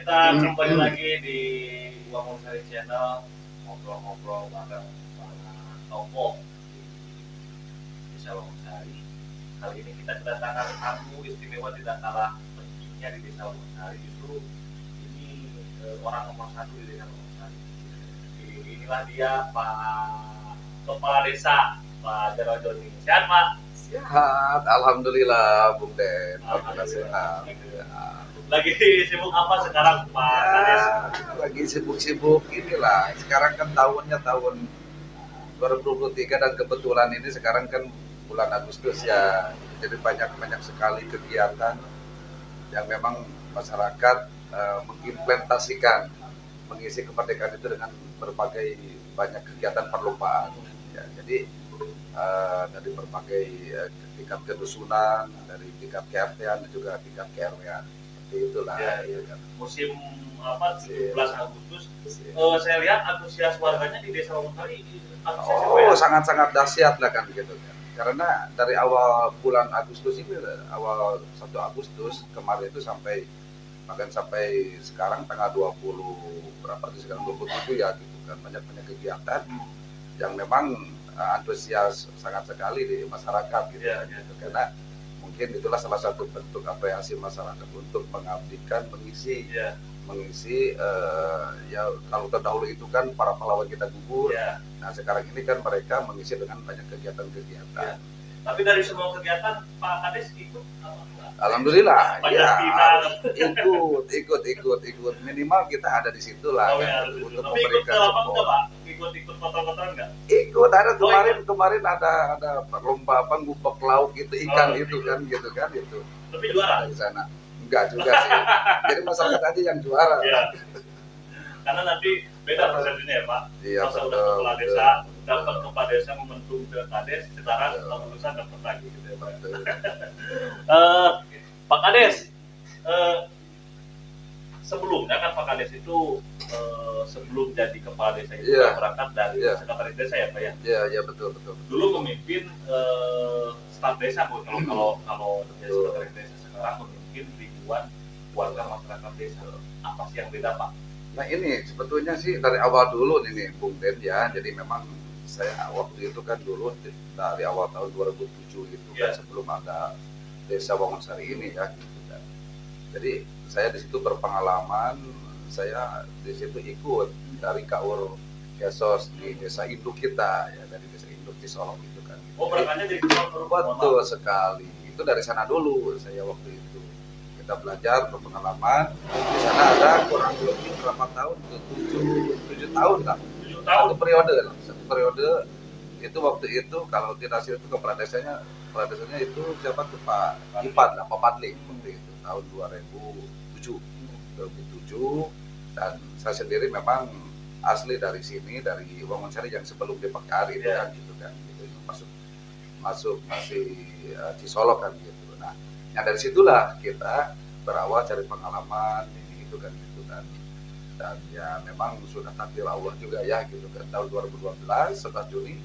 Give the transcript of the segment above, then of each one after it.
kita kembali lagi di Wangun Sari Channel, ngobrol-ngobrol bareng para tokoh di Desa Wangun Sari. Kali ini kita kedatangan tamu istimewa tidak kalah pentingnya di Desa Wangun Sari. Justru ini orang nomor satu di Desa Wangun Sari. Inilah dia Pak Kepala Desa, Pak Jarwo Joni. Sehat Pak? Sehat, alhamdulillah, Bung Den. Alhamdulillah sehat. Lagi sibuk apa sekarang Pak Kades? Lagi sibuk-sibuk inilah. Sekarang kan tahunnya tahun 2023 dan kebetulan ini sekarang kan bulan Agustus ya. Jadi banyak sekali kegiatan yang memang masyarakat mengimplementasikan mengisi kemerdekaan itu dengan berbagai banyak kegiatan perlombaan. Ya, jadi dari berbagai tingkat kedusunan, dari tingkat KRT-an dan juga tingkat KRW-an. Itulah ya. Musim 17 Agustus saya lihat antusias warganya di Desa Wangun Sari sangat-sangat dahsyat lah kan gitu kan, karena dari awal bulan Agustus ini, awal 1 Agustus kemarin itu sampai bahkan sampai sekarang tanggal 20 berapa sih sekarang 27 ya gitu kan, banyak kegiatan yang memang antusias sangat sekali di masyarakat gitu kan, gitu. Karena mungkin itulah salah satu bentuk apresiasi masyarakat untuk mengabdikan, mengisi ya kalau terdahulu itu kan para pahlawan kita gugur, nah sekarang ini kan mereka mengisi dengan banyak kegiatan. Tapi dari semua kegiatan Pak Kades ikut apa? Alhamdulillah, ya ikut minimal kita ada di situ lah untuk memberikan support. Ikut kotor-kotoran nggak? Ikut, ada kemarin ada lomba ngupek lauk itu ikan itu kan gitu kan itu. Tapi juara di sana. Enggak juga sih. Jadi masyarakat aja yang juara. Karena nanti beda persepsinya ya Pak. Iya, masa udah kepala desa, dapat kepala desa momentum ke Kades, sekarang lulusan dapat lagi gitu ya Pak. Pak Kades, sebelumnya kan Pak Kades itu sebelum jadi kepala desa itu berangkat dari sekretaris desa ya Pak ya? Iya betul. Dulu memimpin staf desa kalau jadi sekretaris desa, sekarang memimpin ribuan warga masyarakat desa. Apa sih yang beda Pak? Nah ini sebetulnya sih dari awal dulu nih Bung Den ya, jadi memang saya waktu itu kan dulu dari awal tahun 2007 itu kan sebelum ada Desa Wangun Sari ini ya gitu kan. Jadi saya di situ berpengalaman, saya di situ ikut dari KUR Kesos di desa induk kita ya, dari desa induk di Solo itu kan. Oh berangkatnya dari Solo? Betul sekali, itu dari sana dulu saya waktu itu. Kita belajar berpengalaman di sana ada kurang lebih berapa tahun, 7 tahun lah. 7 tahun. Satu periode itu waktu itu kalau tidak salah itu kepala desanya itu siapa tuh Pak Ipan lah, Pak Padli waktu itu tahun 2007 dan saya sendiri memang asli dari sini, dari Wangun Sari yang sebelum Depekar itu kan gitu kan, gitu masuk masih Cisolok kan gitu. Nah, yang dari situlah kita berawal cari pengalaman ini itu kan gitu kan. Dan ya memang sudah takdir Allah juga ya gitu kan, tahun 2012 11 Juni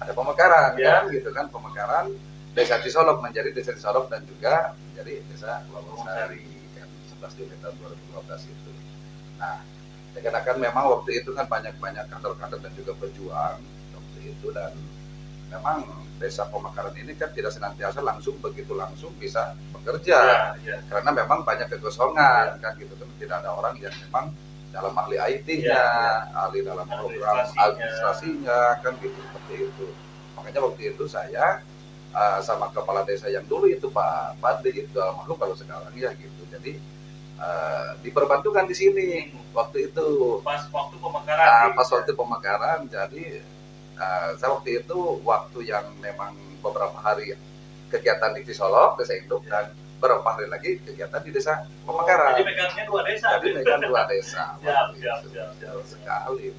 ada pemekaran kan gitu kan, pemekaran Desa Cisolok menjadi Desa Cisolok dan juga menjadi Desa Wangun Sari kan 11 Juni tahun 2012 itu. Nah, dikarenakan memang waktu itu kan banyak kader-kader dan juga pejuang waktu itu, dan memang Desa Pemekaran ini kan tidak senantiasa langsung bisa bekerja karena memang banyak kekosongan kan gitu kan, tidak ada orang yang memang dalam ahli IT-nya, ahli dalam program administrasinya kan gitu, seperti itu. Makanya waktu itu saya sama kepala desa yang dulu itu Pak Padli itu almarhum kalau sekarang ya gitu. Jadi diperbantukan di sini waktu itu. Pas waktu pemekaran. Jadi saya waktu itu waktu yang memang beberapa hari kegiatan di Cisolok, Desa Induk, dan beberapa hari lagi kegiatan di Desa Pemekaran. Jadi megangnya 2 desa. Jadi megang 2 desa. Siap. Sekali.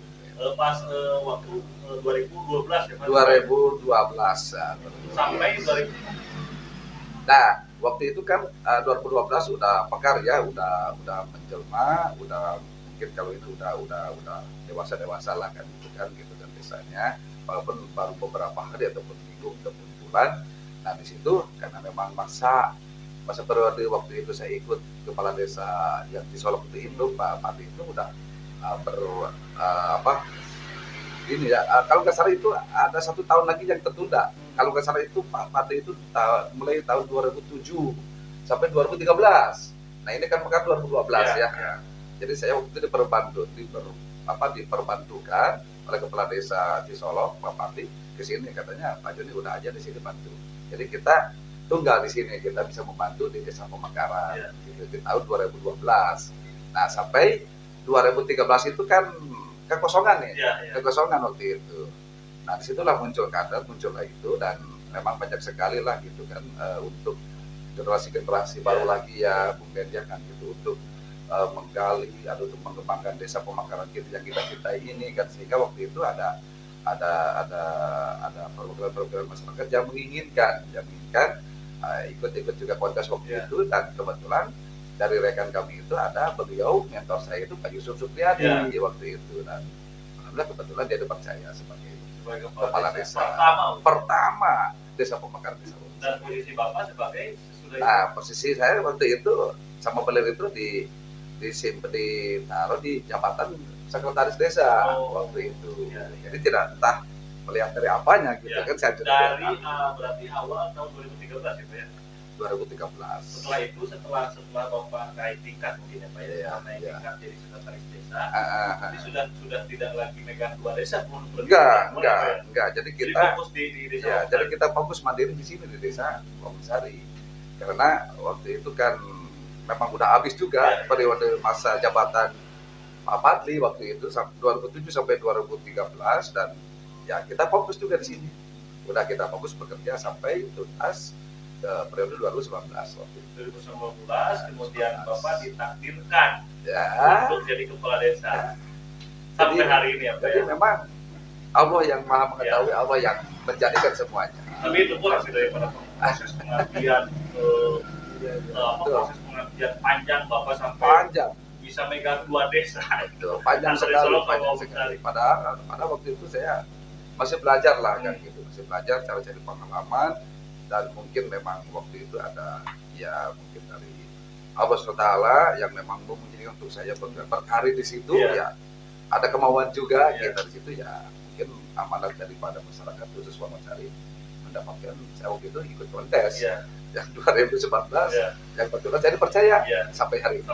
Pas waktu 2012 ya Pak? 2012 ya. Sampai 2000. Nah, waktu itu kan 2012 udah pekar ya, udah menjelma, udah mungkin kalau itu udah dewasa lah kan gitu kan desanya, walaupun baru beberapa hari ataupun minggu ataupun bulan. Nah di situ karena memang masa masa periode waktu itu saya ikut kepala desa yang di Solok itu Pak Pati itu udah apa ini ya, kalau nggak salah itu ada 1 tahun lagi yang tertunda. Kalau nggak salah itu Pak Pati itu mulai tahun 2007 sampai 2013. Nah ini kan pekan 2012 ya. Jadi saya waktu itu diperbantukan oleh kepala desa di Solo, Pak Pati ke sini, katanya Pak Joni udah aja di sini bantu. Jadi kita tunggal di sini, kita bisa membantu di Desa Pemekaran gitu, di tahun 2012. Nah sampai 2013 itu kan kekosongan kekosongan waktu itu. Nah disitulah muncul kader, muncullah itu, dan memang banyak sekali lah gitu kan untuk generasi baru lagi ya Bung Denja kan gitu, untuk menggali atau untuk mengembangkan Desa Pemekaran kita yang kita cintai ini kan, sehingga waktu itu ada program-program masyarakat yang menginginkan ikut juga kontes waktu itu, dan kebetulan dari rekan kami itu ada beliau, mentor saya itu Pak Yusuf Supriyadi waktu itu, dan alhamdulillah kebetulan dia dipercaya sebagai kepala desa pertama Desa Pemekaran Desa. Dan posisi Bapak sebagai posisi saya waktu itu sama beliau itu ditaruh di jabatan sekretaris desa waktu itu. Jadi tidak entah melihat dari apanya gitu kan, saya dari berarti awal tahun 2013 itu ya. 2013. Setelah itu setelah Bapak naik tingkat mungkin ya Pak ya, naik tingkat jadi sekretaris desa. Jadi sudah tidak lagi megang 2 desa pun. Enggak. Jadi kita fokus di desa. Jadi kita fokus mandiri di sini di Desa Wongsari. Karena waktu itu kan memang udah habis juga periode masa jabatan Pak Fadli waktu itu 2007 sampai 2013, dan ya kita fokus juga di sini. Udah kita fokus bekerja sampai tuntas ke periode 2019 waktu itu. 2019 kemudian Bapak ditakdirkan untuk jadi kepala desa sampai hari ini ya Pak. Jadi memang Allah yang maha mengetahui, Allah yang menjadikan semuanya. Tapi itu pun hasil daripada proses pengabdian proses pengabdian panjang Bapak sampai bisa megang 2 desa. Itu panjang sekali. Padahal waktu itu saya masih belajar lah kan gitu, masih belajar cara cari pengalaman, dan mungkin memang waktu itu ada ya mungkin dari Allah SWT yang memang memungkinkan untuk saya berkarir di situ ya, ada kemauan juga kita di situ ya, mungkin amanat daripada masyarakat khusus Wonosari mendapatkan, saya waktu itu ikut kontes yang 2019 yang kebetulan saya dipercaya sampai hari ini.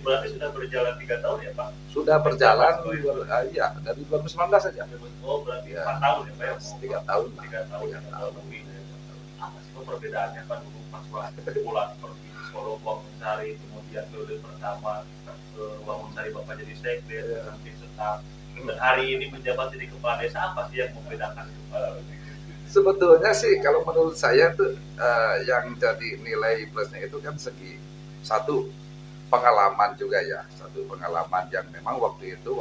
Berarti sudah berjalan 3 tahun ya Pak? Sudah berjalan dari 2019 saja. Oh berarti 4 tahun ya Pak ya? 3 tahun. 3 tahun. Apa sih perbedaannya Pak dulu pas pulang pergi di Solo Wongsari, kemudian periode pertama Wongsari Bapak jadi sekdes, nanti tetap, dan hari ini menjabat jadi kepala desa, apa sih yang membedakan itu Pak? Sebetulnya sih kalau menurut saya tuh yang jadi nilai plusnya itu kan segi satu pengalaman juga ya, satu pengalaman yang memang waktu itu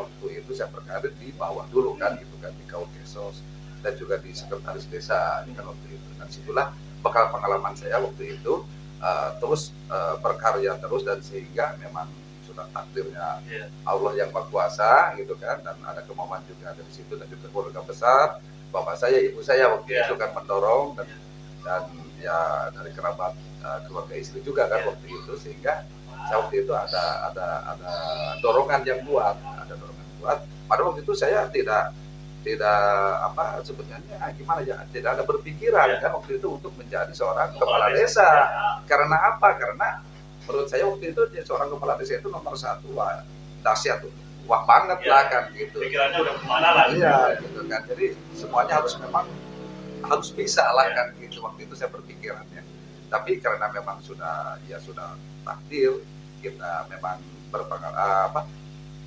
saya berkarir di bawah dulu kan gitu kan, di Kaukesos dan juga di sekretaris desa kan waktu itu, dan situlah bekal pengalaman saya waktu itu terus berkarya terus, dan sehingga memang sudah takdirnya Allah yang Maha Kuasa gitu kan, dan ada kemauan juga dari situ, dan juga keluarga besar bapak saya, ibu saya waktu itu kan mendorong, dan ya dari kerabat keluarga istri juga kan waktu itu, sehingga saya waktu itu ada dorongan yang kuat, pada waktu itu saya tidak apa sebenarnya gimana ya, tidak ada berpikiran kan waktu itu untuk menjadi seorang kepala desa. Karena apa? Karena menurut saya waktu itu seorang kepala desa itu nomor 1 dahsyat tuh, wah banget lah kan gitu. Pikirannya udah kemana lah? Iya gitu kan. Jadi semuanya harus bisa lah kan gitu. Waktu itu saya berpikirannya. Tapi karena memang sudah takdir, kita memang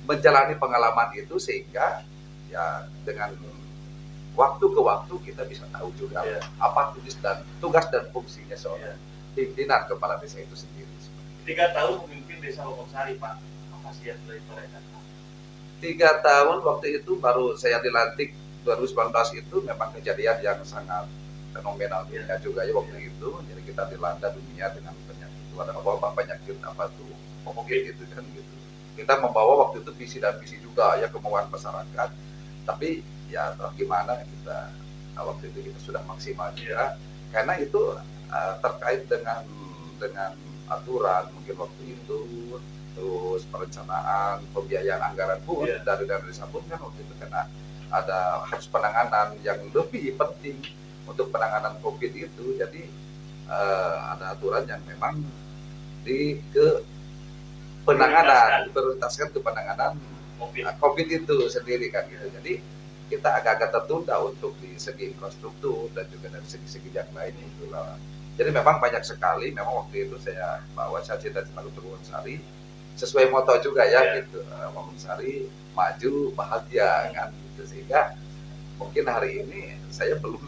menjalani pengalaman itu, sehingga ya dengan waktu ke waktu kita bisa tahu juga apa tugas dan fungsinya seorang pimpinan kepala desa itu sendiri. 3 tahun memimpin Desa Wongsari Pak, apa sih yang sudah ditorehkan? 3 tahun waktu itu baru saya dilantik 2019 itu memang kejadian yang sangat fenomenal dunia juga ya waktu itu. Jadi kita dilanda dunia dengan penyakit itu, ada penyakit apa tuh COVID gitu kan gitu. Kita membawa waktu itu visi dan misi juga ya, kemauan masyarakat, tapi ya gimana kita waktu itu kita sudah maksimal juga, karena itu terkait dengan aturan mungkin waktu itu, terus perencanaan, pembiayaan anggaran pun dari dana desa pun kan waktu itu karena ada harus penanganan yang lebih penting untuk penanganan COVID itu. Jadi ada aturan yang memang ke penanganan, prioritaskan ke penanganan COVID itu sendiri kan gitu. Jadi kita agak-agak tertunda untuk di segi infrastruktur dan juga dari segi-segi yang lain itu lah. Jadi memang banyak sekali, memang waktu itu saya bawa cita-cita untuk Wonosari sesuai moto juga ya gitu, Wonosari maju bahagia kan gitu. Sehingga mungkin hari ini saya belum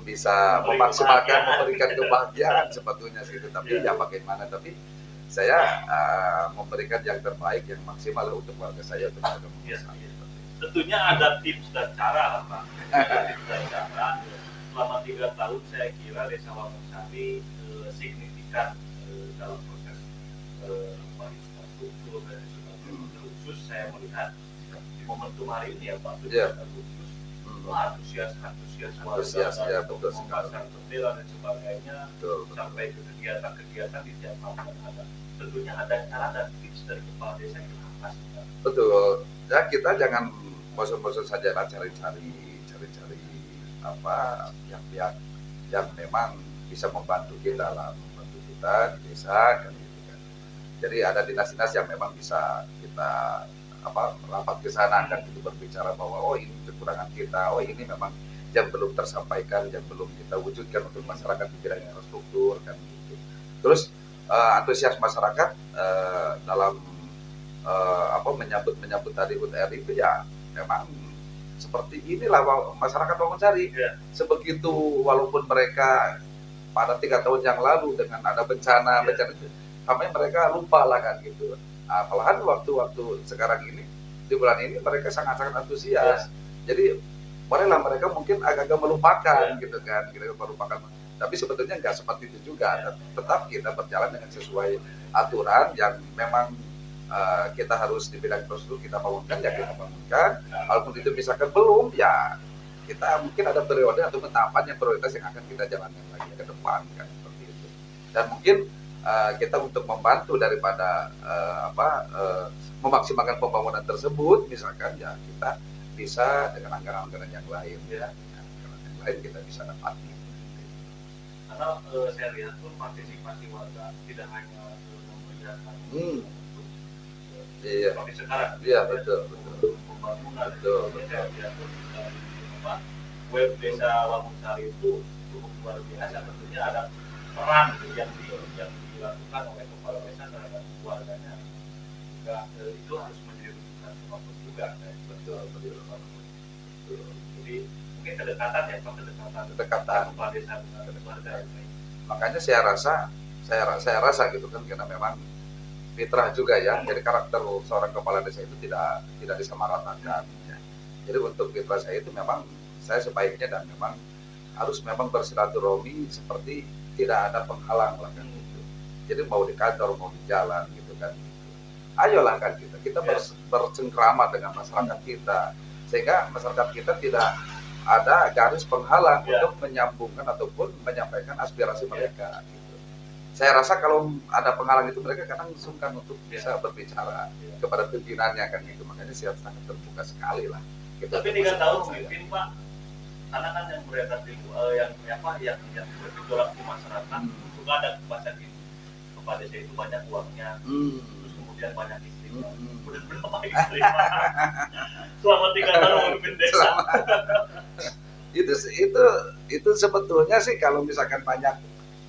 bisa memaksimalkan memberikan kebahagiaan sebetulnya gitu, tapi ya bagaimana, tapi saya memberikan yang terbaik, yang maksimal untuk keluarga saya, untuk keluarga Wonosari. Tentunya ada tips dan cara lah Pak. Tips dan cara. Selama 3 tahun saya kira Desa Wonosari signifikan dalam proses infrastruktur dan sebagainya. Khusus saya melihat di momentum hari ini ya Pak, 17 Agustus, antusias warga untuk memasang bendera dan sebagainya, sampai ke kegiatan-kegiatan di tiap tahun ada. Tentunya ada cara dan tips dari kepala desa yang apa sih Pak? Betul. Ya kita jangan bosan-bosan saja lah cari-cari apa pihak-pihak yang memang bisa membantu kita di desa kan gitu kan. Jadi ada dinas-dinas yang memang bisa kita rapat ke sana kan gitu, berbicara bahwa oh ini kekurangan kita, oh ini memang yang belum tersampaikan, yang belum kita wujudkan untuk masyarakat di bidang infrastruktur kan gitu. Terus antusias masyarakat dalam menyambut tadi HUT RI itu ya memang seperti inilah masyarakat Wonosari. Sebegitu walaupun mereka pada 3 tahun yang lalu dengan ada bencana itu, kami mereka lupa lah kan gitu. Malahan waktu sekarang ini di bulan ini mereka sangat-sangat antusias. Jadi bolehlah mereka mungkin agak-agak melupakan gitu kan, kita melupakan. Tapi sebetulnya nggak seperti itu juga. Tetap kita berjalan dengan sesuai aturan yang memang kita harus di bidang infrastruktur kita bangunkan, ya kita bangunkan. Walaupun itu misalkan belum, ya kita mungkin ada periode atau tahapan yang prioritas yang akan kita jalankan lagi ke depan kan seperti itu. Dan mungkin kita untuk membantu daripada memaksimalkan pembangunan tersebut, misalkan ya kita bisa dengan anggaran-anggaran yang lain ya, anggaran yang lain kita bisa dapati. Karena saya lihat pun partisipasi warga tidak hanya memeriahkan seperti sekarang. Iya betul. Pembangunan saya lihat pun web Desa Wonosari itu cukup luar biasa. Tentunya ada peran yang dilakukan oleh kepala desa terhadap warganya. Juga itu harus menjadi rujukan apapun juga. Betul. Jadi mungkin kedekatan ya Pak, kedekatan kepala desa dengan warga. Makanya saya rasa gitu kan, karena memang fitrah juga ya. Jadi karakter seorang kepala desa itu tidak disamaratakan. Ya. Jadi untuk fitrah saya itu memang saya sebaiknya dan memang harus memang bersilaturahmi seperti tidak ada penghalang lah kan gitu. Jadi mau di kantor mau di jalan gitu kan gitu. Ayolah kan kita bercengkrama dengan masyarakat kita, sehingga masyarakat kita tidak ada garis penghalang untuk menyambungkan ataupun menyampaikan aspirasi mereka gitu. Saya rasa kalau ada penghalang itu mereka kadang sungkan untuk bisa berbicara kepada pimpinannya kan gitu. Makanya saya sangat terbuka sekali lah. Gitu. Tapi 3 tahun mungkin Pak, karena kan yang beredar di yang bergejolak di masyarakat juga ada kebaca gitu. Kepada desa itu banyak uangnya, terus kemudian banyak istrinya. Udah berapa istri Pak? Selama 3 tahun memimpin desa. Itu sebetulnya sih kalau misalkan banyak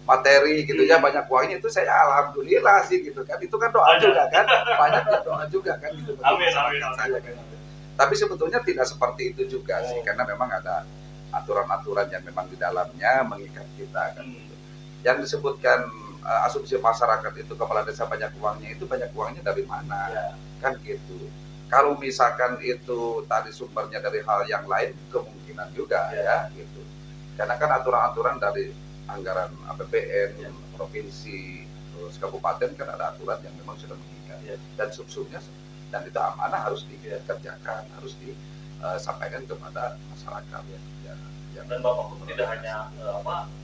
materi gitu ya, banyak uangnya, itu saya alhamdulillah sih gitu kan. Itu kan doa juga kan, banyaknya doa juga kan gitu. Amin. Saya kan. Tapi sebetulnya tidak seperti itu juga sih, karena memang ada aturan-aturan yang memang di dalamnya mengikat kita kan gitu. Yang disebutkan asumsi masyarakat itu kepala desa banyak uangnya dari mana kan gitu. Kalau misalkan itu tadi sumbernya dari hal yang lain, kemungkinan juga ya gitu. Karena kan aturan-aturan dari anggaran APBN provinsi terus kabupaten kan ada aturan yang memang sudah mengikat dan subsumnya, dan itu amanah harus dikerjakan, harus disampaikan kepada masyarakat ya Dan Bapak pun tidak hanya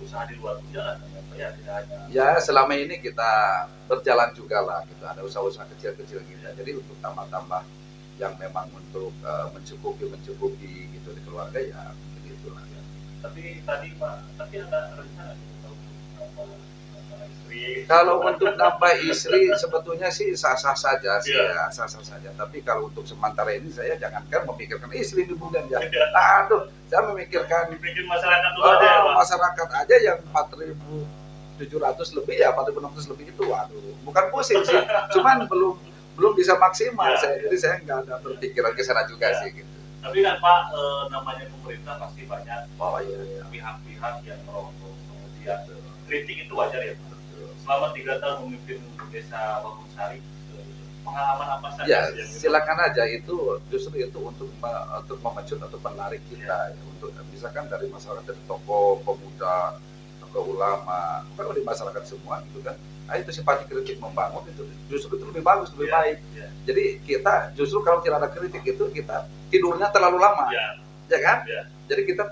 usaha di luar jalan, ya tidak hanya. Ya selama ini kita berjalan juga lah, gitu. Ada usaha-usaha kecil-kecil kita. Jadi untuk tambah-tambah yang memang untuk mencukupi gitu di keluarga ya begitu lah. Ya. Tapi tadi Pak, tapi ada rencana istri. Kalau untuk nambah istri sebetulnya sih sah-sah saja sih ya, sah-sah saja. Tapi kalau untuk sementara ini saya jangankan memikirkan istri di bulan ya. Ya. Aduh, saya memikirkan bikin masyarakat dulu aja ya, Pak. Masyarakat aja yang 4.700 lebih ya 4.600 lebih itu, waduh, bukan pusing sih, cuman belum bisa maksimal. Jadi saya nggak ada berpikiran ke sana juga sih gitu. Tapi kan Pak, namanya pemerintah pasti banyak pihak-pihak yang merokok, kemudian kritik itu wajar ya Pak. Selama 3 tahun memimpin desa Wangunsari, pengalaman apa saja? Ya, silakan aja, itu justru itu untuk memacu atau menarik kita, ya. Untuk misalkan dari masyarakat, dari tokoh pemuda, tokoh ulama, kalau di masyarakat semua gitu kan. Nah, itu simpati kritik membangun itu justru itu lebih bagus, lebih baik. Jadi kita justru kalau tidak ada kritik itu kita tidurnya terlalu lama, ya kan? Jadi kita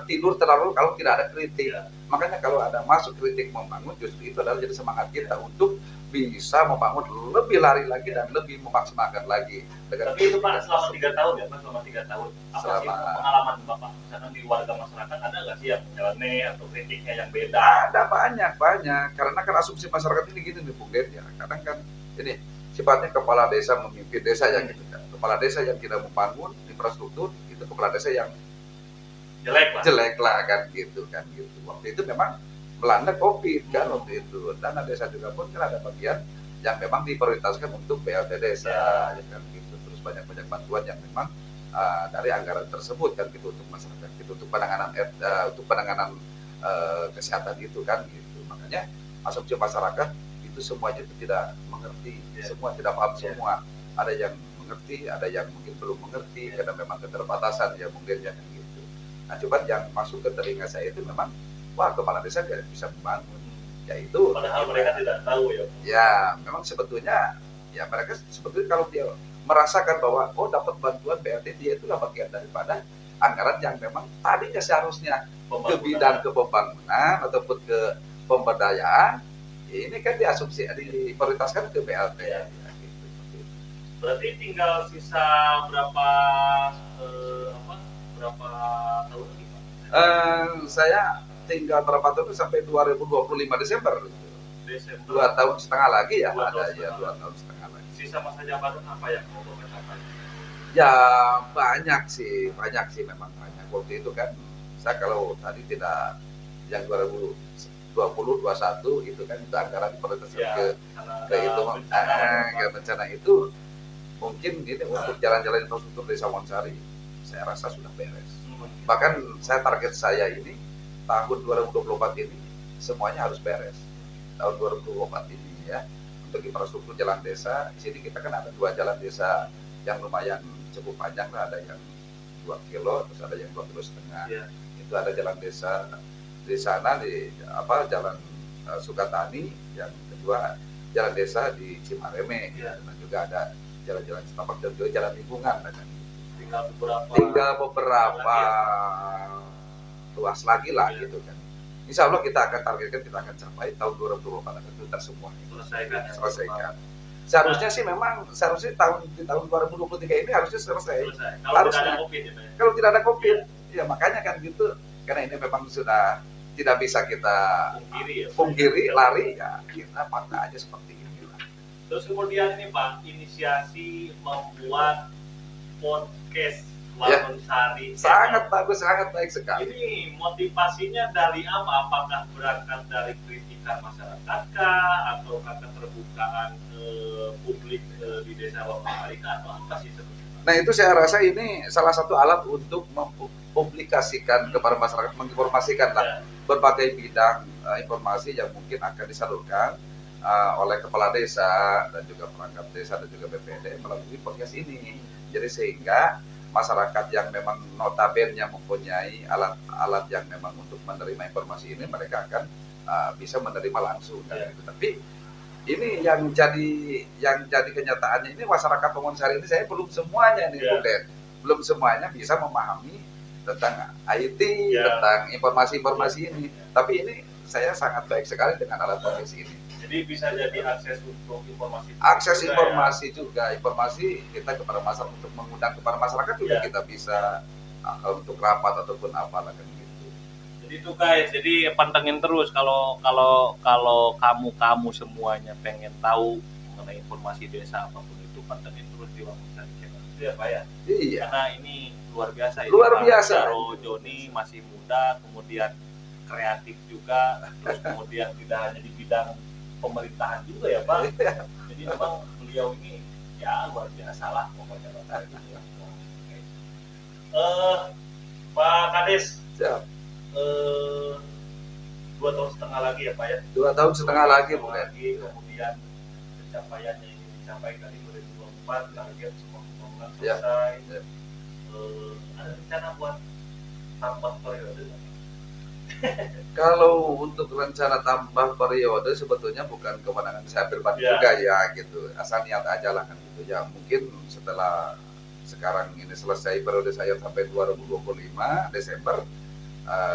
tidur terlalu kalau tidak ada kritik. Makanya kalau ada masuk kritik membangun, justru itu adalah jadi semangat kita untuk bisa membangun lebih lari lagi dan lebih memaksimalkan lagi. Tapi itu Pak selama 3 tahun ya Pak, selama 3 tahun. Apa sih pengalaman Bapak misalkan di warga masyarakat, ada nggak sih yang nyeleneh atau kritiknya yang beda? Ada banyak. Karena kan asumsi masyarakat ini gini nih Bung Den ya. Kadang kan ini sifatnya kepala desa memimpin desa yang gitu kan. Kepala desa yang tidak membangun infrastruktur, itu kepala desa yang jelek lah kan gitu. Waktu itu memang melanda COVID kan waktu itu. Dana desa juga pun kan ada bagian yang memang diprioritaskan untuk BLT desa, ya kan gitu. Terus banyak bantuan yang memang dari anggaran tersebut kan gitu untuk masyarakat, gitu untuk penanganan kesehatan gitu kan gitu. Makanya asumsi masyarakat itu semuanya itu tidak mengerti, semua tidak paham semua. Ada yang mengerti, ada yang mungkin belum mengerti karena memang keterbatasan ya mungkin ya kan gitu. Nah, cuman yang masuk ke telinga saya itu memang wah kepala desa tidak bisa membangun, yaitu padahal mereka tidak tahu ya. Ya memang sebetulnya ya mereka sebetulnya kalau dia merasakan bahwa oh dapat bantuan BLT, dia itulah bagian daripada anggaran yang memang tadinya seharusnya ke bidang ke pembangunan ataupun ke pemberdayaan, ini kan diasumsi diprioritaskan ke BLT. Ya, gitu. Berarti tinggal sisa berapa tahun lagi Pak? Saya tinggal berapa tahun sampai 2025 Desember. 2 tahun setengah lagi ya, ada ya 2 tahun setengah lagi. Sisa masa jabatan apa yang mau Bapak capai? Ya banyak sih memang banyak. Waktu itu kan saya kalau tadi tidak yang 2020-21 itu kan itu anggaran diprioritaskan ke itu ke bencana itu, mungkin ini untuk jalan-jalan infrastruktur desa Wangunsari saya rasa sudah beres. Bahkan target saya ini tahun 2024 ini semuanya harus beres. Tahun 2024 ini ya, untuk infrastruktur jalan desa. Di sini kita kan ada 2 jalan desa yang lumayan cukup panjang lah, ada yang 2 kilo, terus ada yang 2,5 kilo. Itu ada jalan desa di sana di jalan Sukatani, yang kedua jalan desa di Cimareme, dan juga ada jalan-jalan setapak dan juga jalan lingkungan kan. Tinggal beberapa luas lagi lah gitu kan. Insya Allah kita akan targetkan, kita akan capai tahun 2024 akan tuntas semua selesaikan. Seharusnya sih memang di tahun 2023 ini harusnya selesai. Harusnya. Kalau tidak ada COVID, ya makanya kan gitu. Karena ini memang sudah tidak bisa kita pungkiri, lari ya kita paksa aja seperti ini. Terus kemudian ini Pak, inisiasi membuat podcast Wangunsari. Sangat bagus, sangat baik sekali. Ini motivasinya dari apa? Apakah berangkat dari kritikan masyarakat kah, atau keterbukaan publik di desa Wangunsari kah, atau apa sih sebetulnya? Nah itu saya rasa ini salah satu alat untuk mempublikasikan kepada masyarakat, menginformasikan lah berbagai bidang informasi yang mungkin akan disalurkan oleh kepala desa dan juga perangkat desa dan juga BPD melalui podcast ini. Jadi sehingga masyarakat yang memang notabene mempunyai alat-alat yang memang untuk menerima informasi ini, mereka akan bisa menerima langsung. Gitu. Tapi ini yang jadi kenyataannya ini masyarakat Wangunsari ini saya belum semuanya nih, belum semuanya bisa memahami tentang IT, Ya. tentang informasi-informasi ini. Ya. Tapi ini saya sangat baik sekali dengan alat podcast ini. Jadi bisa jadi akses untuk informasi. Akses juga informasi juga, informasi kita kepada masyarakat, untuk mengundang kepada masyarakat juga Ya. kita bisa untuk rapat ataupun apalah kan gitu. Jadi itu guys, jadi pantengin terus kalau kamu semuanya pengen tahu mengenai informasi desa apapun itu, pantengin terus di Wangun Sari Channel. Itu ya Pak ya? Iya. Karena ini luar biasa. Luar Pak biasa. Jaro Joni masih muda, kemudian kreatif juga, terus kemudian tidak hanya di bidang pemerintahan juga ya Pak. Jadi memang beliau ini ya luar biasa lah pokoknya Pak. Pak Kades. Siap. 2 tahun setengah lagi ya Pak ya? 2 tahun setengah lagi Bu. Kemudian pencapaiannya ini dicapai tadi 2024, target semua pembangunan Ya. selesai. Ya. Ada rencana buat tambah periode? Kalau untuk rencana tambah periode sebetulnya bukan kewenangan saya pribadi Ya. juga ya gitu. Asal niat aja lah kan gitu ya. Mungkin setelah sekarang ini selesai periode saya sampai 2025 Desember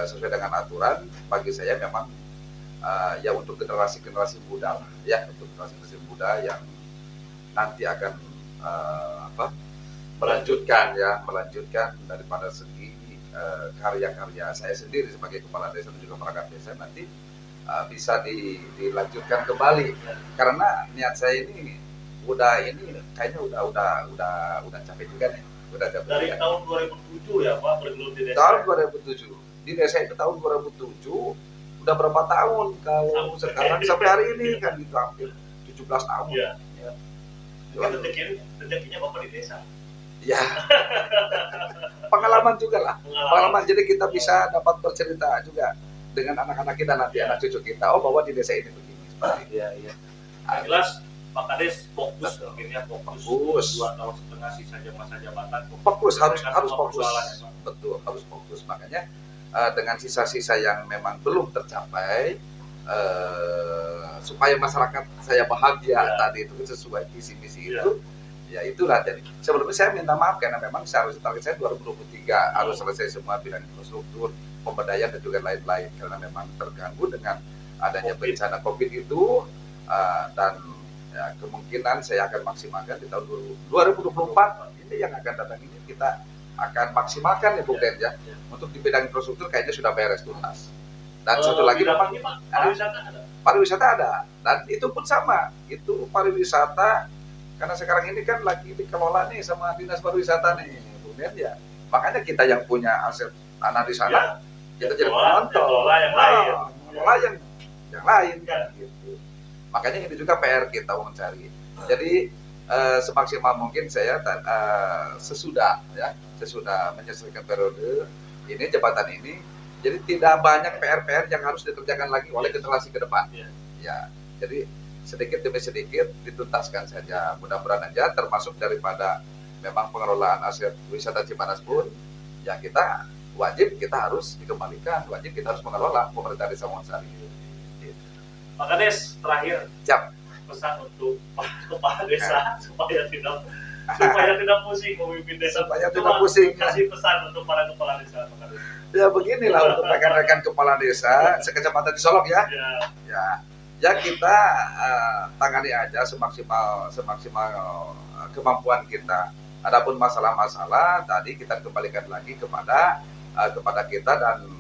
sesuai dengan aturan, bagi saya memang ya untuk generasi muda lah ya, untuk generasi muda yang nanti akan melanjutkan daripada segi karya-karya saya sendiri sebagai kepala desa dan juga perangkat desa nanti bisa dilanjutkan kembali, karena niat saya ini kayaknya udah capek juga nih, Dari tahun 2007 ya Pak bergelut di desa. Tahun 2007 di desa itu tahun 2007 udah berapa tahun, kalau sekarang sampai hari ini kan gitu hampir 17 tahun. Iya. Ya. Rezekinya Bapak di desa. Ya. Pengalaman juga lah. Pengalaman, jadi kita bisa dapat bercerita juga dengan anak-anak kita nanti, anak cucu kita. Oh, bahwa di desa ini begini. Iya. Yang jelas Pak Kades fokus mungkin ya, fokus. 2 tahun setengah sisa masa jabatan. Fokus harus fokus. Ya, betul, harus fokus. Makanya dengan sisa-sisa yang memang belum tercapai, supaya masyarakat saya bahagia tadi itu sesuai visi misi itu. Ya itulah, jadi sebelumnya saya minta maaf karena memang seharusnya target saya 2023 harus selesai semua bidang infrastruktur, pemberdayaan dan juga lain-lain, karena memang terganggu dengan adanya bencana COVID itu, dan ya, kemungkinan saya akan maksimalkan di tahun 2024 ini yang akan datang ini kita akan maksimalkan ya Bung Den ya. Untuk di bidang infrastruktur kayaknya sudah beres tuntas. Dan satu lagi memang pariwisata ada, dan itu pun sama, itu pariwisata. Karena sekarang ini kan lagi dikelola nih sama Dinas Pariwisata nih, Bung Den ya. Makanya kita yang punya aset tanah di sana, kita jadi penonton. Yang lain kan gitu. Makanya ini juga PR kita mencari. Jadi semaksimal mungkin saya sesudah menyelesaikan periode ini, jabatan ini, jadi tidak banyak PR-PR yang harus dikerjakan lagi oleh generasi ke depan. Ya, jadi sedikit demi sedikit dituntaskan saja, mudah-mudahan aja, termasuk daripada memang pengelolaan aset wisata Cipanas pun ya kita harus dikembalikan, kita harus mengelola pemerintah desa Wangun Sari. Pak Kades, terakhir pesan untuk kepala desa supaya tidak pusing memimpin desa. Supaya tidak pusing. Kasih pesan untuk para kepala desa, Pak Kades. Ya beginilah untuk rekan-rekan kepala desa sekecamatan di Solok ya. Ya kita tangani aja semaksimal kemampuan kita. Adapun masalah-masalah tadi kita kembalikan lagi kepada kita, dan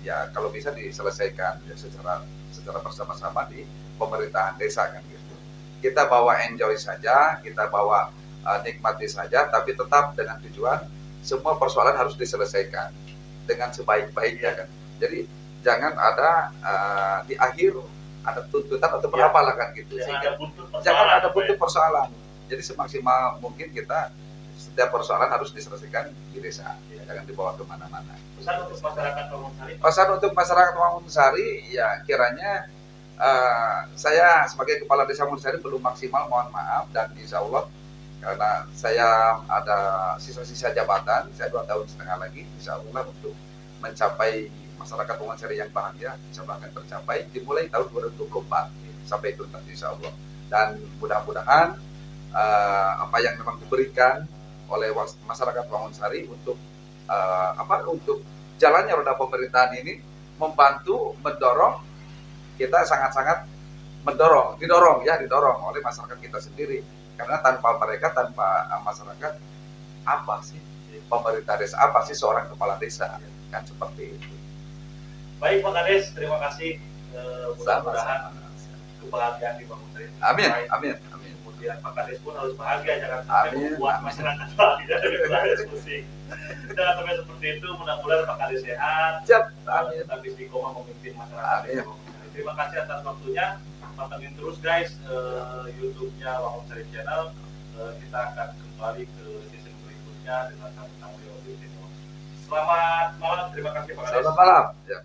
ya kalau bisa diselesaikan ya secara bersama-sama di pemerintahan desa kan gitu. Kita bawa enjoy saja, kita bawa nikmati saja, tapi tetap dengan tujuan semua persoalan harus diselesaikan dengan sebaik-baiknya kan. Jadi jangan ada di akhir ada tuntutan atau berapa lah kan gitu, sehingga jangan ada buntut persoalan. Jadi semaksimal mungkin kita setiap persoalan harus diselesaikan di desa, jangan dibawa kemana-mana. Pesan untuk masyarakat Wangun Sari. Pesan untuk masyarakat Wangun Sari ya kiranya saya sebagai kepala desa Wangun Sari belum maksimal, mohon maaf, dan insya Allah karena saya ada sisa-sisa jabatan, saya 2 tahun setengah lagi insya Allah untuk mencapai masyarakat Wangun Sari yang bahagia, insya Allah akan tercapai dimulai tahun 2024 sampai tuntas insya Allah. Dan mudah-mudahan apa yang memang diberikan oleh masyarakat Wangun Sari untuk untuk jalannya roda pemerintahan ini, membantu, mendorong, kita sangat-sangat didorong oleh masyarakat kita sendiri. Karena tanpa mereka, tanpa masyarakat, apa sih pemerintah desa, apa sih seorang kepala desa, kan seperti itu. Baik Pak Kades, terima kasih. Mudah-mudahan kebahagiaan dibangun dari amin. Kemudian Pak Kades pun harus bahagia, jangan sampai membuat masyarakat bahagia dari diskusi. Jangan sampai seperti itu. Mudah-mudahan Pak Kades sehat, tetap istiqomah memimpin masyarakat. Terima kasih atas waktunya. Pantengin terus guys YouTube-nya Wangunsari Channel. Kita akan kembali ke season berikutnya dengan tamu-tamu yang lebih istimewa. Selamat malam, terima kasih Pak Kades. Selamat malam. Ya.